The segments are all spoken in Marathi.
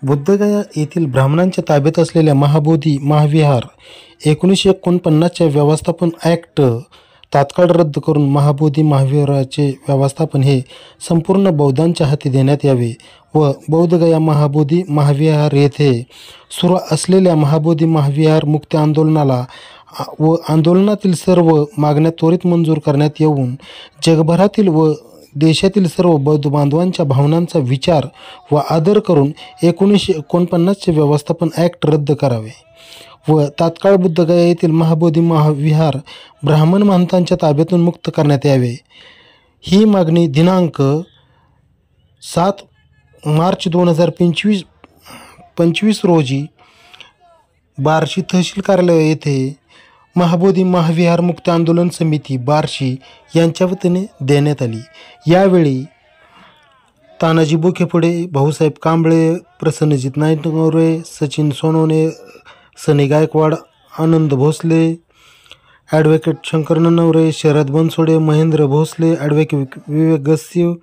बुद्धगया येथील ब्राह्मणांच्या ताब्यात असलेल्या महाबोधी महाविहार 1949च्या व्यवस्थापन ॲक्ट तात्काळ रद्द करून महाबोधी महाविहाराचे व्यवस्थापन हे संपूर्ण बौद्धांच्या हाती देण्यात यावे व बौद्धगया महाबोधी महाविहार येथे सुरू असलेल्या महाबोधी महाविहार मुक्ती आंदोलनाला व आंदोलनातील सर्व मागण्या त्वरित मंजूर करण्यात येऊन जगभरातील व देशातील सर्व बौद्ध बांधवांच्या भावनांचा विचार व आदर करून 1949चे व्यवस्थापन ॲक्ट रद्द करावे व तात्काळ बुद्धगया येथील महाबोधी महाविहार ब्राह्मण महंतांच्या ताब्यातून मुक्त करण्यात यावे। ही मागणी दिनांक 7 मार्च 2025 रोजी बार्शी तहसील कार्यालय येथे महाबोधी महाविहार मुक्ती आंदोलन समिती बार्शी यांच्या वतीने देण्यात आली। यावेळी तानाजी बोखेपुडे, भाऊसाहेब कांबळे, प्रसन्नजित नाईकनवरे, सचिन सोनवणे, सनी गायकवाड, आनंद भोसले, ॲडव्होकेट शंकर ननवरे, शरद बनसोडे, महेंद्र भोसले, ॲडव्होकेट विवेक गस्सीव,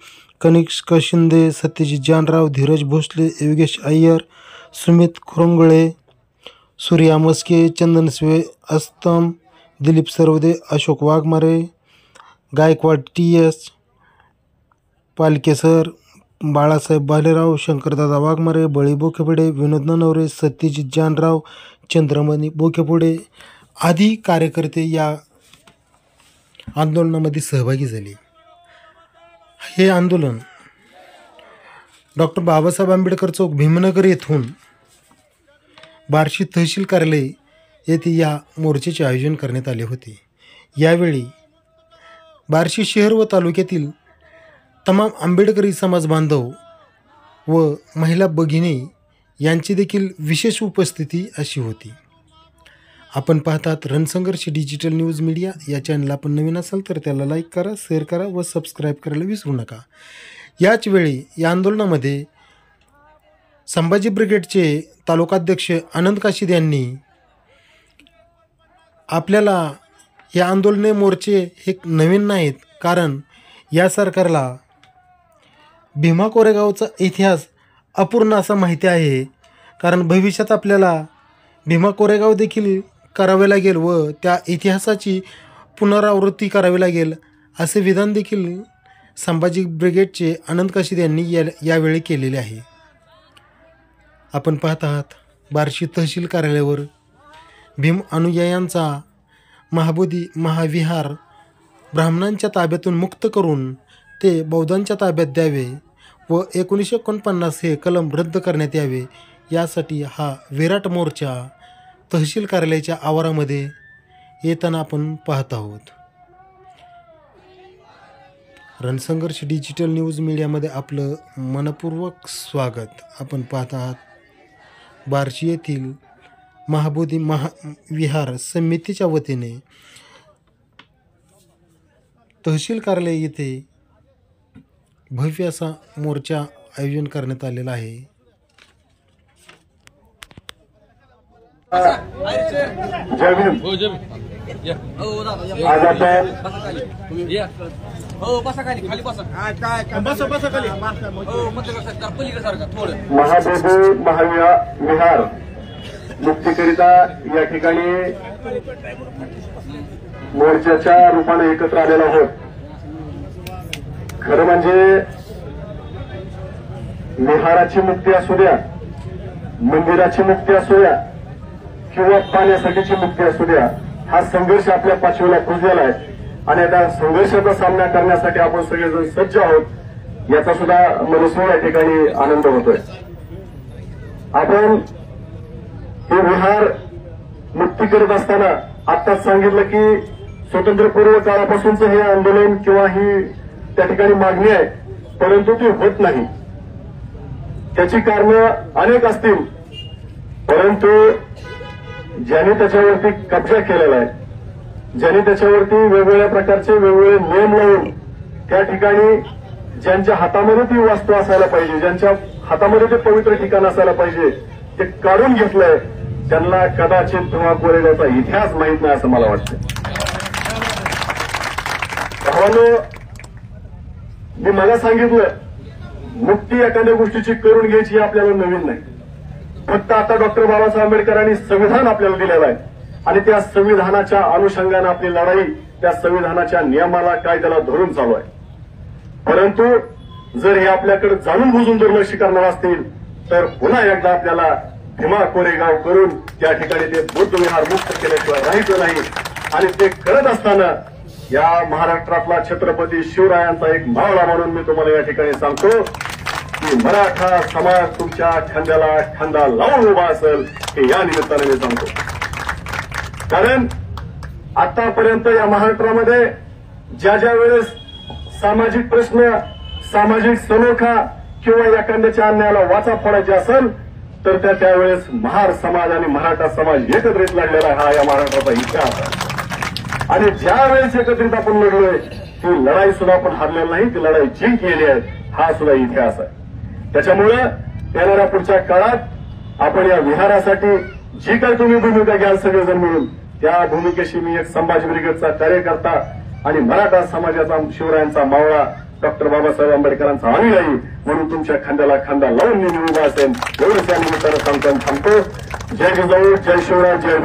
कनिष्क शिंदे, सत्यजित जानराव, धीरज भोसले, योगेश अय्यर, सुमित खुरंगुळे, सूर्या मस्के, चंदन अस्तम, दिलीप सरवदे, अशोक वाघमारे, गायकवाड TS, पालकेसर, बाळासाहेब भालेराव, शंकरदादा वाघमारे, बळी बोखेपुडे, विनोद ननवरे, सत्यजित जानराव, चंद्रमणी बोखेपुडे आदी कार्यकर्ते या आंदोलनामध्ये सहभागी झाले। हे आंदोलन डॉक्टर बाबासाहेब आंबेडकर चौक भीमनगर येथून बार्शी तहसील कार्यालय येथे या मोर्चाचे आयोजन करण्यात आले होते। यावेळी बार्शी शहर व तालुक्यातील तमाम आंबेडकरी समाज बांधव व महिला भगिनी यांची देखील विशेष उपस्थिती अशी होती। आपण पाहतात रणसंघर्ष डिजिटल न्यूज मीडिया। या चॅनलला आपण नवीन असाल तर त्याला लाईक करा, शेअर करा व सबस्क्राईब करायला विसरू नका। याच वेळी या आंदोलनामध्ये संभाजी ब्रिगेडचे तालुकाध्यक्ष आनंद काशीद यांनी आपल्याला हे आंदोलने मोर्चे हे नवीन नाहीत, कारण या सरकारला भीमा कोरेगावचा इतिहास अपूर्ण असा माहिती आहे, कारण भविष्यात आपल्याला भीमा कोरेगाव देखील करावे लागेल व त्या इतिहासाची पुनरावृत्ती करावी लागेल असे विधान देखील संभाजी ब्रिगेडचे आनंद काशीद यांनी यावेळी केलेले आहे। आपण पाहत आहात बार्शी तहसील कार्यालयावर भीम अनुयायांचा महाबोधी महाविहार ब्राह्मणांच्या ताब्यातून मुक्त करून ते बौद्धांच्या ताब्यात द्यावे व 1949 हे कलम रद्द करण्यात यावे यासाठी हा विराट मोर्चा तहसील कार्यालयाच्या आवारामध्ये येताना आपण पाहत आहोत। रणसंघर्ष डिजिटल न्यूज मीडियामध्ये आपलं मनपूर्वक स्वागत। आपण पाहत आहात बार्शी येथील महाबोधी महाविहार समितीच्या वतीने तहसील कार्यालय येथे भव्य असा मोर्चा आयोजन करण्यात आलेला आहे। जय भीम। आज आपण महाबोधी महाविहार मुक्तीकरिता या ठिकाणी मोर्चाच्या रूपाने एकत्र आलेलो आहोत। खरं म्हणजे विहाराची मुक्ती असू द्या, मंदिराची मुक्ती असू द्या किंवा पाण्यासाठीची मुक्ती असू द्या, हा संघर्ष आपल्या पाचवीला पुजलेला आहे आणि त्या संघर्षाचा सामना करण्यासाठी आपण सगळेजण सज्ज आहोत याचा सुद्धा मनस्वी या ठिकाणी आनंद होतोय। आपण हे विहार मुक्ती करत असताना आत्ताच सांगितलं की स्वातंत्र्यपूर्व काळापासूनच हे आंदोलन किंवा ही त्या ठिकाणी मागणी आहे, परंतु ती होत नाही। त्याची कारणं अनेक असतील, परंतु ज्यांनी त्याच्यावरती कब्जा केलेला आहे, ज्यांनी त्याच्यावरती वेगवेगळ्या प्रकारचे वेगवेगळे नियम लावून त्या ठिकाणी ज्यांच्या हातामध्ये ती वास्तू असायला पाहिजे, ज्यांच्या हातामध्ये ते पवित्र ठिकाण असायला पाहिजे, ते काढून घेतलंय, त्यांना कदाचित भीमा कोरेगावचा इतिहास माहित नाही असं मला वाटतं। भावांनो, मी मला सांगितलं मुक्ती एखाद्या गोष्टीची करून घ्यायची आपल्याला नवीन नाही, फक्त आता डॉक्टर बाबासाहेब आंबेडकरांनी संविधान आपल्याला दिलेलं आहे आणि त्या संविधानाच्या अनुषंगाने आपली लढाई त्या संविधानाच्या नियमाला कायद्याला धरून चालू आहे. परंतु जर हे आपल्याकडे जाणून बुजून दुर्लक्ष करणार असतील तर पुन्हा एकदा आपल्याला भीमा कोरेगाव करून त्या ठिकाणी ते बुद्ध विहार मुक्त केल्याशिवाय राहायचं नाही. आणि ते करत असताना या महाराष्ट्रातला छत्रपती शिवरायांचा एक मावळा म्हणून मी तुम्हाला या ठिकाणी सांगतो की मराठा समाज तुमच्या खांद्याला खांदा लावून उभा असेल हे या निमित्ताने मी सांगतो. कारण आतापर्यंत या महाराष्ट्रामध्ये ज्या वेळेस सामाजिक प्रश्न सामाजिक सलोखा किंवा एखाद्याच्या अन्यायाला वाचा फोडायची असेल तर त्यावेळेस महार समाज आणि मराठा समाज एकत्रित लढलेला हा या महाराष्ट्राचा इतिहास आहे. आणि ज्या वेळेस एकत्रित आपण लढलोय ती लढाई सुद्धा आपण हारलेली नाही, ती लढाई जिंकलेली आहे. हा सुद्धा इतिहास आहे. त्याच्यामुळे येणाऱ्या पुढच्या काळात आपण या विहारासाठी जी काही तुम्ही भूमिका घ्याल सगळेजण मिळून त्या भूमिकेशी मी एक संभाजी ब्रिगेडचा कार्यकर्ता आणि मराठा समाजाचा शिवरायांचा मावळा डॉक्टर बाबासाहेब आंबेडकरांचा अनुयायी म्हणून तुमच्या खांद्याला खांदा लावून मी उभा असेल एवढंच या निमित्तानं सांगतो. जय जिजाऊ, जय शिवराय, जय